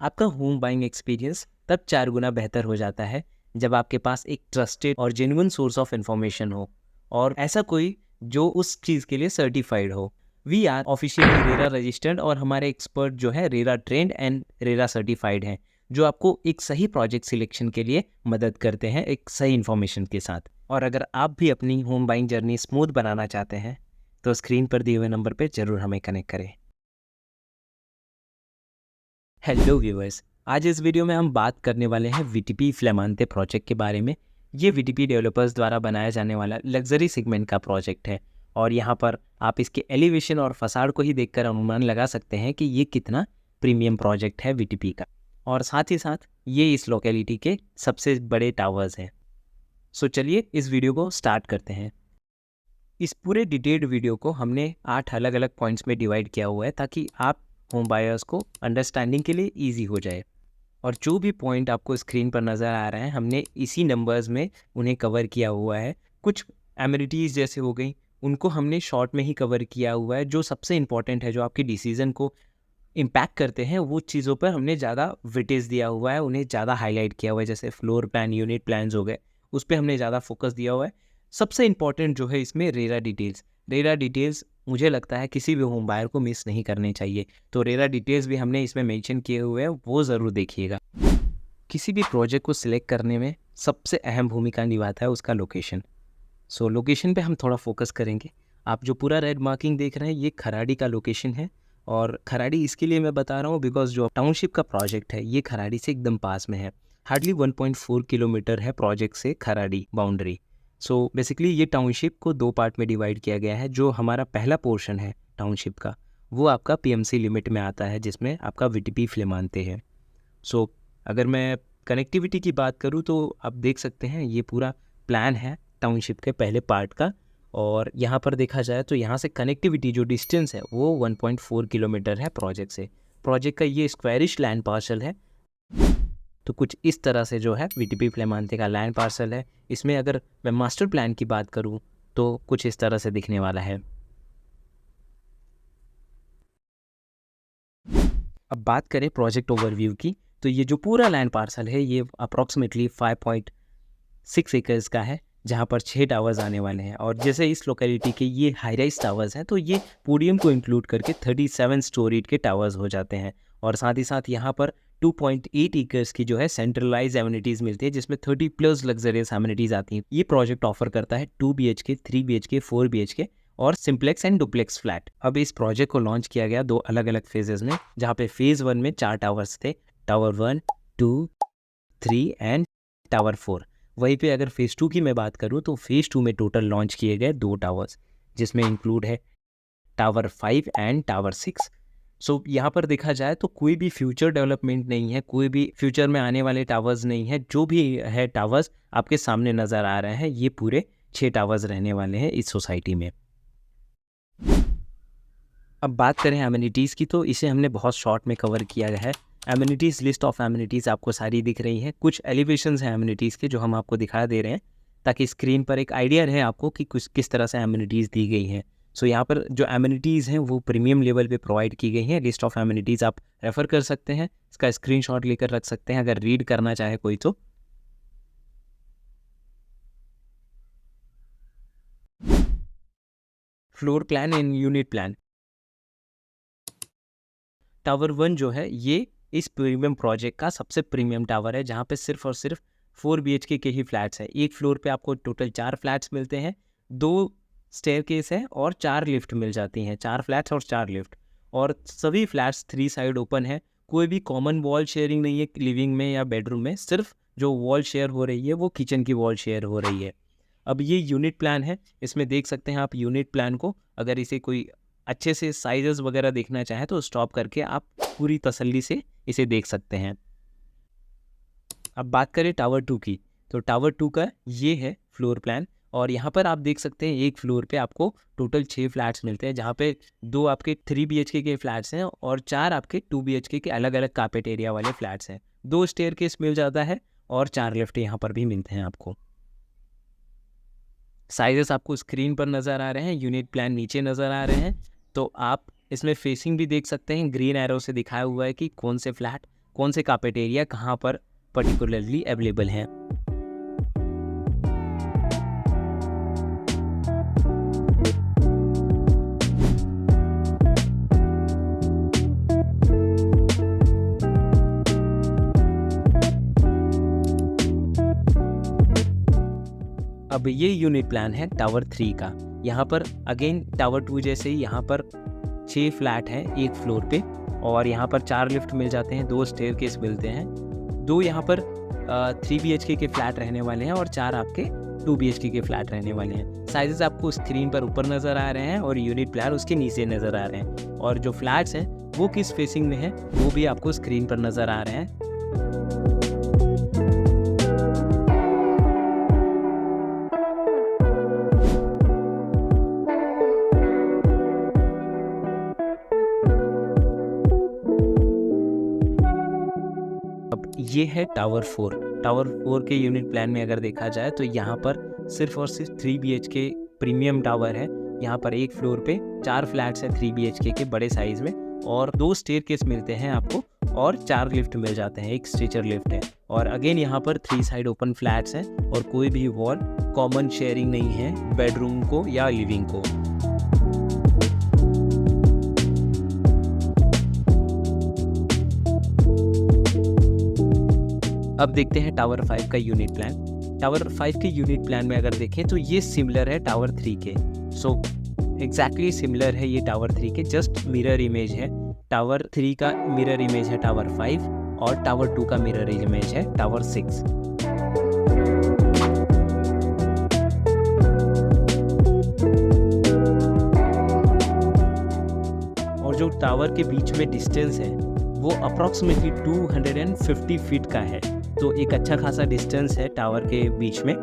आपका home buying experience तब 4 गुना बेहतर हो जाता है जब आपके पास एक ट्रस्टेड और जेन्युइन सोर्स ऑफ इन्फॉर्मेशन हो, और ऐसा कोई जो उस चीज़ के लिए सर्टिफाइड हो। We are officially RERA registered और हमारे एक्सपर्ट जो है RERA trained and RERA certified हैं, जो आपको एक सही प्रोजेक्ट सिलेक्शन के लिए मदद करते हैं एक सही इन्फॉर्मेशन के साथ। और अगर आप भी अपनी होम बाइंग जर्नी स्मूथ बनाना चाहते हैं तो स्क्रीन पर दिए हुए नंबर पर ज़रूर हमें कनेक्ट करें। हेलो व्यूअर्स, आज इस वीडियो में हम बात करने वाले हैं वीटीपी फ्लेमांते प्रोजेक्ट के बारे में। ये वीटीपी डेवलपर्स द्वारा बनाया जाने वाला लग्जरी सेगमेंट का प्रोजेक्ट है, और यहाँ पर आप इसके एलिवेशन और फसाड को ही देखकर अनुमान लगा सकते हैं कि ये कितना प्रीमियम प्रोजेक्ट है वीटीपी का। और साथ ही साथ ये इस लोकेलिटी के सबसे बड़े टावर्स हैं। सो चलिए इस वीडियो को स्टार्ट करते हैं। इस पूरे डिटेल्ड वीडियो को हमने 8 अलग अलग पॉइंट्स में डिवाइड किया हुआ है ताकि आप होम बायर्स को अंडरस्टैंडिंग के लिए इजी हो जाए। और जो भी पॉइंट आपको स्क्रीन पर नज़र आ रहे हैं, हमने इसी नंबर्स में उन्हें कवर किया हुआ है। कुछ एमिनिटीज़ जैसे हो गई, उनको हमने शॉर्ट में ही कवर किया हुआ है। जो सबसे इंपॉर्टेंट है, जो आपके डिसीजन को इम्पैक्ट करते हैं, वो चीज़ों पर हमने ज़्यादा वेटेज दिया हुआ है, उन्हें ज़्यादा हाईलाइट किया हुआ है। जैसे फ्लोर प्लान, यूनिट प्लान्स हो गए, उस पर हमने ज़्यादा फोकस दिया हुआ है। सबसे इंपॉर्टेंट जो है इसमें रेरा डिटेल्स मुझे लगता है किसी भी होम बायर को मिस नहीं करने चाहिए। तो रेरा डिटेल्स भी हमने इसमें मेंशन किए हुए हैं, वो ज़रूर देखिएगा। किसी भी प्रोजेक्ट को सिलेक्ट करने में सबसे अहम भूमिका निभाता है उसका लोकेशन। सो लोकेशन पे हम थोड़ा फोकस करेंगे। आप जो पूरा रेड मार्किंग देख रहे हैं, ये खराड़ी का लोकेशन है। और खराड़ी इसके लिए मैं बता रहा हूँ बिकॉज जो टाउनशिप का प्रोजेक्ट है ये खराड़ी से एकदम पास में है। हार्डली 1.4 किलोमीटर है प्रोजेक्ट से खराड़ी बाउंड्री। सो बेसिकली ये टाउनशिप को 2 पार्ट में डिवाइड किया गया है। जो हमारा पहला पोर्शन है टाउनशिप का, वो आपका पीएमसी लिमिट में आता है, जिसमें आपका वीटीपी फ्लेमांते हैं। सो अगर मैं कनेक्टिविटी की बात करूँ तो आप देख सकते हैं ये पूरा प्लान है टाउनशिप के पहले पार्ट का। और यहाँ पर देखा जाए तो यहाँ से कनेक्टिविटी जो डिस्टेंस है वो 1.4 किलोमीटर है प्रोजेक्ट से। प्रोजेक्ट का ये स्क्वायरिश लैंड पार्सल है। तो कुछ इस तरह से जो है वीटीपी फ्लेमांते का लैंड पार्सल है। इसमें अगर मैं मास्टर प्लान की बात करूँ तो कुछ इस तरह से दिखने वाला है। अब बात करें प्रोजेक्ट ओवरव्यू की, तो ये जो पूरा लैंड पार्सल है ये अप्रॉक्सीमेटली 5.6 एकर्स का है, जहाँ पर 6 टावर्स आने वाले हैं। और जैसे इस लोकेलिटी के ये हाई राइज टावर्स हैं, तो ये पोडियम को इंक्लूड करके 37 स्टोरीड के टावर्स हो जाते हैं। और साथ ही साथ यहाँ पर 2.8 एकर्स की जो है सेंट्रलाइज एमिनिटीज़ मिलती है, जिसमें 30 प्लस लग्जरियस एमिनिटीज़ आती हैं। ये प्रोजेक्ट ऑफर करता है 2 BHK, 3 BHK, 4 BHK और सिंप्लेक्स एंड डुप्लेक्स फ्लैट। अब इस प्रोजेक्ट को लॉन्च किया गया 2 अलग अलग फेजेस में, जहाँ पे फेज़ 1 में 4 टावर्स थे, टावर 1, 2, 3 एंड टावर 4। वहीं पे अगर फेज़ 2 की मैं बात करूँ तो फेज़ 2 में टोटल लॉन्च किए गए 2 टावर्स, जिसमें इंक्लूड है टावर 5 एंड टावर 6। सो यहाँ पर देखा जाए तो कोई भी फ्यूचर डेवलपमेंट नहीं है, कोई भी फ्यूचर में आने वाले टावर्स नहीं है। जो भी है टावर्स आपके सामने नज़र आ रहे हैं, ये पूरे 6 टावर्स रहने वाले हैं इस सोसाइटी में। अब बात करें एमिनिटीज़ की, तो इसे हमने बहुत शॉर्ट में कवर किया गया है। एमिनिटीज़, लिस्ट ऑफ एमिनिटीज़ आपको सारी दिख रही हैं। कुछ एलिवेशंस हैं एमिनिटीज़ के जो हम आपको दिखा दे रहे हैं, ताकि स्क्रीन पर एक आइडिया रहे आपको कि कुछ किस तरह से एमिनिटीज़ दी गई हैं। सो यहाँ पर जो एमिनिटीज़ हैं वो प्रीमियम लेवल पे प्रोवाइड की गई हैं। लिस्ट ऑफ एमिनिटीज़ आप रेफ़र कर सकते हैं, इसका स्क्रीनशॉट लेकर रख सकते हैं अगर रीड करना चाहे कोई तो। Floor plan and unit plan. Tower 1 जो है ये इस प्रीमियम प्रोजेक्ट का सबसे प्रीमियम टावर है, जहाँ पे सिर्फ और सिर्फ 4 BHK के ही फ्लैट्स हैं। एक फ्लोर पे आपको टोटल 4 फ्लैट्स मिलते हैं, 2 स्टेयरकेस है और 4 लिफ्ट मिल जाती हैं। 4 फ्लैट्स और 4 लिफ्ट, और सभी फ्लैट्स 3 साइड ओपन है। कोई भी कॉमन वॉल शेयरिंग नहीं है लिविंग में या बेडरूम में, सिर्फ जो वॉल शेयर हो रही है वो किचन की वॉल शेयर हो रही है। अब ये यूनिट प्लान है, इसमें देख सकते हैं आप यूनिट प्लान को। अगर इसे कोई अच्छे से साइजेस वगैरह देखना चाहें तो स्टॉप करके आप पूरी तसल्ली से इसे देख सकते हैं। अब बात करें टावर 2 की, तो टावर 2 का ये है फ्लोर प्लान। और यहाँ पर आप देख सकते हैं एक फ्लोर पे आपको टोटल 6 फ्लैट्स मिलते हैं, जहाँ पे 2 आपके 3 BHK के फ्लैट्स हैं और 4 आपके 2 BHK के अलग अलग कार्पेट एरिया वाले फ्लैट्स हैं। 2 स्टेयरकेस मिल जाता है और 4 लिफ्ट यहाँ पर भी मिलते हैं आपको। साइजेस आपको स्क्रीन पर नज़र आ रहे हैं, यूनिट प्लान नीचे नज़र आ रहे हैं। तो आप इसमें फेसिंग भी देख सकते हैं, ग्रीन एरो से दिखाया हुआ है कि कौन से फ्लैट कौन से कार्पेट एरिया कहाँ पर पर्टिकुलरली अवेलेबल हैं। अब ये यूनिट प्लान है टावर 3 का। यहाँ पर अगेन टावर 2 जैसे ही यहाँ पर 6 फ्लैट हैं एक फ्लोर पे, और यहाँ पर 4 लिफ्ट मिल जाते हैं, 2 स्टेयरकेस मिलते हैं, 2 यहाँ पर 3 BHK के फ्लैट रहने वाले हैं और 4 आपके 2 BHK के फ्लैट रहने वाले हैं। साइजेस आपको स्क्रीन पर ऊपर नज़र आ रहे हैं और यूनिट प्लान उसके नीचे नज़र आ रहे हैं, और जो फ्लैट्स हैं वो किस फेसिंग में है वो भी आपको स्क्रीन पर नज़र आ रहे हैं। ये है टावर 4। टावर 4 के यूनिट प्लान में अगर देखा जाए तो यहाँ पर सिर्फ और सिर्फ 3 BHK प्रीमियम टावर है। यहाँ पर एक फ्लोर पे 4 फ्लैट्स हैं 3 BHK के बड़े साइज़ में, और 2 स्टेयरकेस मिलते हैं आपको, और 4 लिफ्ट मिल जाते हैं, एक स्ट्रेचर लिफ्ट है। और अगेन यहाँ पर 3 साइड ओपन फ्लैट्स हैं और कोई भी वॉल कॉमन शेयरिंग नहीं है बेडरूम को या लिविंग को। अब देखते हैं टावर 5 का यूनिट प्लान। टावर 5 के यूनिट प्लान में अगर देखें तो ये सिमिलर है टावर 3 के। सो एग्जैक्टली सिमिलर है ये टावर 3 के, जस्ट मिरर इमेज है। टावर 3 का मिरर इमेज है टावर 5 और टावर 2 का मिरर इमेज है टावर 6। और जो टावर के बीच में डिस्टेंस है वो अप्रॉक्सीमेटली 250 फीट का है, तो एक अच्छा खासा डिस्टेंस है टावर के बीच में।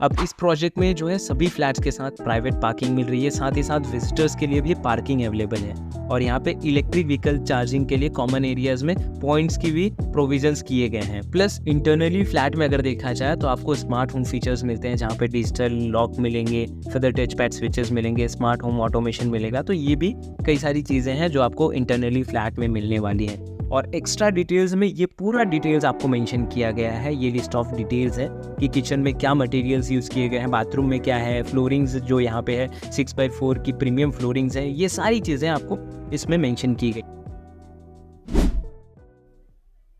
अब इस प्रोजेक्ट में जो है सभी फ्लैट्स के साथ प्राइवेट पार्किंग मिल रही है, साथ ही साथ विजिटर्स के लिए भी पार्किंग अवेलेबल है, और यहाँ पे इलेक्ट्रिक व्हीकल चार्जिंग के लिए कॉमन एरियाज में पॉइंट्स की भी प्रोविजंस किए गए हैं। प्लस इंटरनली फ्लैट में अगर देखा जाए तो आपको स्मार्ट होम फीचर्स मिलते हैं, जहाँ पे डिजिटल लॉक मिलेंगे, फेदर टच पैड स्विचेस मिलेंगे, स्मार्ट होम ऑटोमेशन मिलेगा। तो ये भी कई सारी चीज़ें हैं जो आपको इंटरनली फ्लैट में मिलने वाली हैं। और एक्स्ट्रा डिटेल्स में ये पूरा डिटेल्स आपको मेंशन किया गया है, ये लिस्ट ऑफ डिटेल्स है कि किचन में क्या मटेरियल्स यूज़ किए गए हैं, बाथरूम में क्या है, फ्लोरिंग्स जो यहाँ पे है 6x4 की प्रीमियम फ्लोरिंग्स है, ये सारी चीज़ें आपको इसमें मेंशन की गई।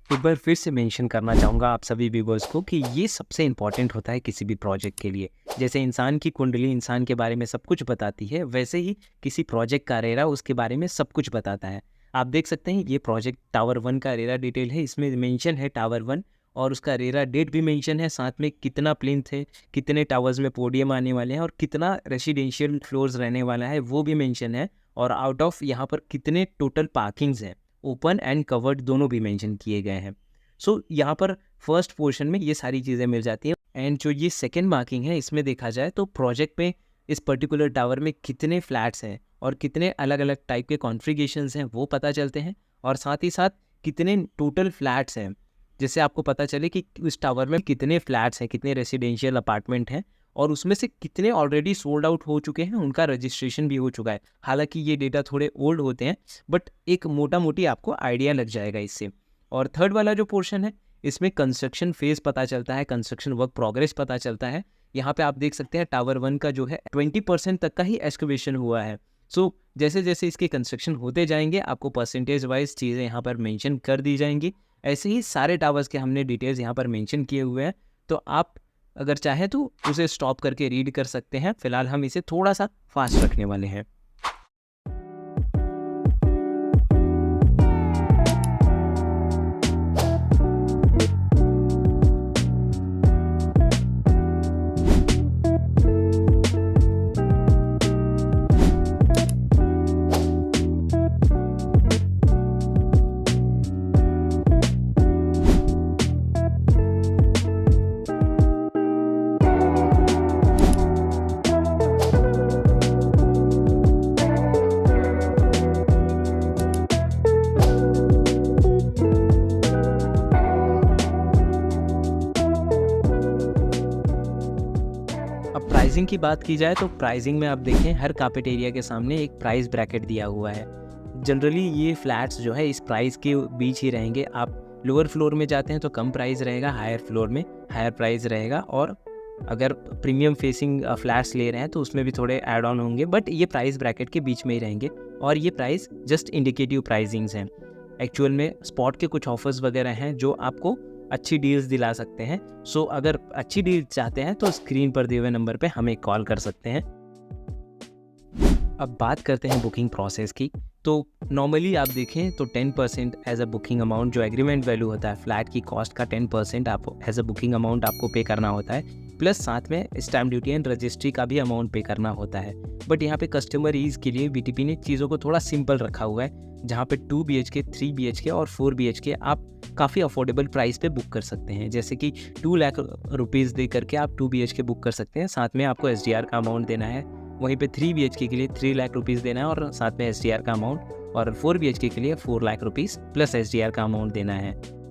एक बार फिर से मेंशन करना चाहूँगा आप सभी व्यूअर्स को कि ये सबसे इम्पॉर्टेंट होता है किसी भी प्रोजेक्ट के लिए। जैसे इंसान की कुंडली इंसान के बारे में सब कुछ बताती है, वैसे ही किसी प्रोजेक्ट का रेरा उसके बारे में सब कुछ बताता है। आप देख सकते हैं ये प्रोजेक्ट टावर 1 का रेरा डिटेल है, इसमें मेंशन है टावर 1 और उसका रेरा डेट भी मेंशन है, साथ में कितना प्लिंथ है, कितने टावर्स में पोडियम आने वाले हैं और कितना रेसिडेंशियल फ्लोर्स रहने वाला है वो भी मेंशन है, और आउट ऑफ यहाँ पर कितने टोटल पार्किंग्स हैं, ओपन एंड कवर्ड दोनों भी मेंशन किए गए हैं। सो यहाँ पर फर्स्ट पोर्शन में ये सारी चीज़ें मिल जाती हैं। एंड जो ये सेकेंड मार्किंग है इसमें देखा जाए तो प्रोजेक्ट में इस पर्टिकुलर टावर में कितने फ्लैट्स हैं और कितने अलग अलग टाइप के कॉन्फ़िगरेशंस हैं वो पता चलते हैं, और साथ ही साथ कितने टोटल फ्लैट्स हैं, जिससे आपको पता चले कि उस टावर में कितने फ्लैट्स हैं, कितने रेसिडेंशियल अपार्टमेंट हैं और उसमें से कितने ऑलरेडी सोल्ड आउट हो चुके हैं, उनका रजिस्ट्रेशन भी हो चुका है। हालांकि ये डेटा थोड़े ओल्ड होते हैं, बट एक मोटा मोटी आपको आइडिया लग जाएगा इससे। और थर्ड वाला जो पोर्शन है, इसमें कंस्ट्रक्शन फेज पता चलता है, कंस्ट्रक्शन वर्क प्रोग्रेस पता चलता है। यहाँ पे आप देख सकते हैं टावर 1 का जो है 20% तक का ही एक्सकवेशन हुआ है। सो जैसे जैसे इसके कंस्ट्रक्शन होते जाएंगे, आपको परसेंटेज वाइज चीज़ें यहाँ पर मेंशन कर दी जाएंगी। ऐसे ही सारे टावर्स के हमने डिटेल्स यहाँ पर मेंशन किए हुए हैं, तो आप अगर चाहें तो उसे स्टॉप करके रीड कर सकते हैं। फिलहाल हम इसे थोड़ा सा फास्ट रखने वाले हैं। अब प्राइसिंग की बात की जाए तो प्राइसिंग में आप देखें हर कार्पेट एरिया के सामने एक प्राइस ब्रैकेट दिया हुआ है। जनरली ये फ्लैट्स जो है इस प्राइस के बीच ही रहेंगे। आप लोअर फ्लोर में जाते हैं तो कम प्राइस रहेगा, हायर फ्लोर में हायर प्राइस रहेगा, और अगर प्रीमियम फेसिंग फ्लैट्स ले रहे हैं तो उसमें भी थोड़े ऐड ऑन होंगे, बट ये प्राइस ब्रैकेट के बीच में ही रहेंगे। और ये प्राइस जस्ट इंडिकेटिव प्राइसिंग्स हैं। एक्चुअल में स्पॉट के कुछ ऑफर्स वगैरह हैं जो आपको अच्छी डील्स दिला सकते हैं। सो अगर अच्छी डील चाहते हैं तो स्क्रीन पर दिए हुए नंबर पे हमें कॉल कर सकते हैं। अब बात करते हैं बुकिंग प्रोसेस की। तो नॉर्मली आप देखें तो 10% एज अ बुकिंग अमाउंट, जो एग्रीमेंट वैल्यू होता है फ्लैट की कॉस्ट का 10% आप एज अ बुकिंग अमाउंट आपको पे करना होता है, प्लस साथ में स्टैम्प ड्यूटी एंड रजिस्ट्री का भी अमाउंट पे करना होता है। बट यहाँ पे कस्टमर ईज के लिए बीटीपी ने चीज़ों को थोड़ा सिंपल रखा हुआ है, जहाँ पे 2 BHK, 3 BHK और 4 BHK आप काफ़ी अफोर्डेबल प्राइस पे बुक कर सकते हैं। जैसे कि 2 लाख रुपीज़ दे करके आप 2 BHK बुक कर सकते हैं, साथ में आपको SDR का अमाउंट देना है। वहीं पे 3 BHK के लिए 3 लाख रुपीज़ देना है और साथ में SDR का अमाउंट, और 4 BHK के लिए 4 लाख रुपीज़ प्लस SDR का अमाउंट देना है।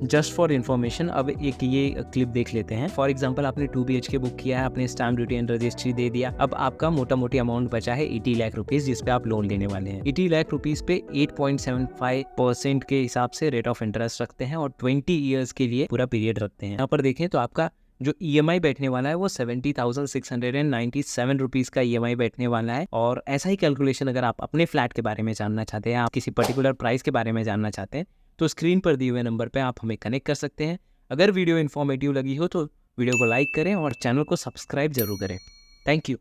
जस्ट फॉर इन्फॉर्मेशन अब एक ये क्लिप देख लेते हैं। फॉर एग्जांपल आपने 2 BHK बुक किया है, आपने स्टैम्प ड्यूटी एंड रजिस्ट्री दे दिया। अब आपका मोटा मोटी अमाउंट बचा है 80 लाख रुपीज़, जिस पे आप लोन लेने वाले हैं। 80 लाख रुपीज़ पे 8.75% के हिसाब से रेट ऑफ इंटरेस्ट रखते हैं और 20 ईयर्स के लिए पूरा पीरियड रखते हैं। यहाँ पर देखें तो आपका जो EMI बैठने वाला है वो 70,697 रुपीज़ का EMI बैठने वाला है। और ऐसा ही कैलकुलेशन अगर आप अपने फ्लैट के बारे में जानना चाहते हैं, आप किसी पर्टिकुलर प्राइस के बारे में जानना चाहते हैं, तो स्क्रीन पर दिए हुए नंबर पे आप हमें कनेक्ट कर सकते हैं। अगर वीडियो इन्फॉर्मेटिव लगी हो तो वीडियो को लाइक करें और चैनल को सब्सक्राइब जरूर करें। Thank you.